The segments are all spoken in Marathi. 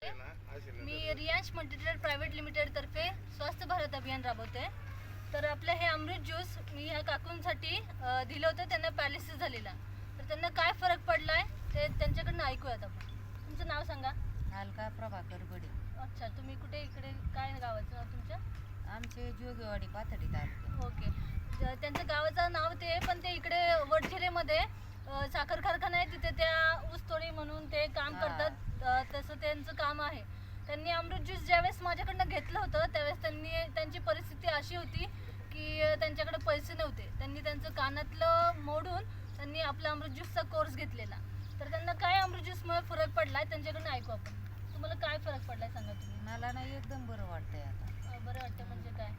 मी रियांश मल्टीट्रेड प्रायव्हेट लिमिटेड तर्फे स्वस्थ भारत अभियान राबवते. तर आपलं हे अमृत ज्यूस मी ह्या काकूंसाठी दिलं होतं, त्यांना पॅलिसिस झालेला. तर त्यांना काय फरक पडलाय ते त्यांच्याकडनं ऐकूयात आपण. तुमचं नाव सांगा. अलका प्रभाकर बडे. अच्छा, तुम्ही कुठे इकडे काय गावाचं नाव तुमचं? आमचे जोगेवाडी पाथडी तालुका. ओके, त्यांचं गावाचं नाव ते, पण ते इकडे वडझिरेमध्ये साखर कारखाना आहे, तिथे त्या ऊसतोडी म्हणून ते काम करतात. तसं त्यांचं काम आहे. त्यांनी अमृत ज्यूस ज्यावेळेस माझ्याकडनं घेतलं होतं त्यावेळेस त्यांची परिस्थिती अशी होती की त्यांच्याकडे पैसे नव्हते. त्यांनी त्यांचं कानातलं मोडून त्यांनी आपला अमृत ज्यूसचा कोर्स घेतलेला. तर त्यांना काय अमृत ज्यूसमुळे फरक पडलाय त्यांच्याकडनं ऐकू आपण. तुम्हाला काय फरक पडलाय सांगा तुम्ही. मला नाही एकदम बरं वाटतंय आता. बरं वाटतं म्हणजे काय?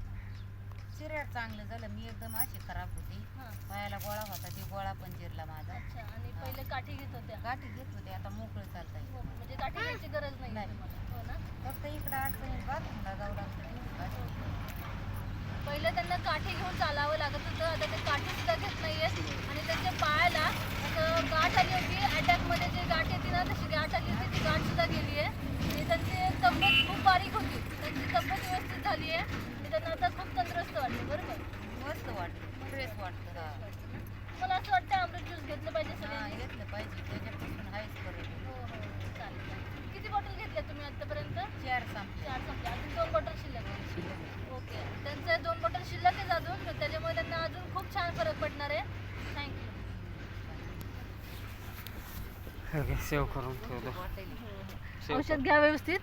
शरीर चांगलं झालं. मी एकदम अशी खराब होती. पायाला गोळा होता, ते गोळा पण जिरला माझा. अच्छा, आणि पहिले काठी घेत होत्या? गाठी घेत होते, आता मोकळं चालता येईल. म्हणजे काठी घ्यायची गरज नाही तुम्हाला? हो ना. फक्त इकडं अडचणीत बाथरूमला जाऊ लागतं. पहिलं त्यांना काठी घेऊन चालावं लागत होतं, आता ते काठी सुद्धा घेत नाहीयेत. आणि त्यांच्या पायाला असं गाठ आली होती, अटॅकमध्ये जे गाठ येते ना तशी गाठ आली होती, ती गाठ सुद्धा गेली आहे. आणि त्यांची तब्येत खूप बारीक होती, त्यांची तब्येत व्यवस्थित झाली आहे आणि त्यांना आता खूप तंदुरुस्त वाटतं. बरोबर, मस्त वाटतं, फ्रेश वाटतं. हा, मला असं वाटतं अमृत ज्यूस घेतलं पाहिजे सगळ्यांनी. घेतलं पाहिजे, त्याच्यापासून आहेच बरं. हो हो, चालेल. किती बॉटल घेतल्या तुम्ही आतापर्यंत? 4 संपले. 4 संपल्या, अजून 2 बॉटल शिल्लक आहे. ओके, त्यांचे 2 बॉटल शिल्लक आहे अजून, तर त्याच्यामुळे त्यांना अजून खूप छान फरक पडणार आहे. थँक्यू. सेव्ह करून ठेवलं. औषध घ्या व्यवस्थित.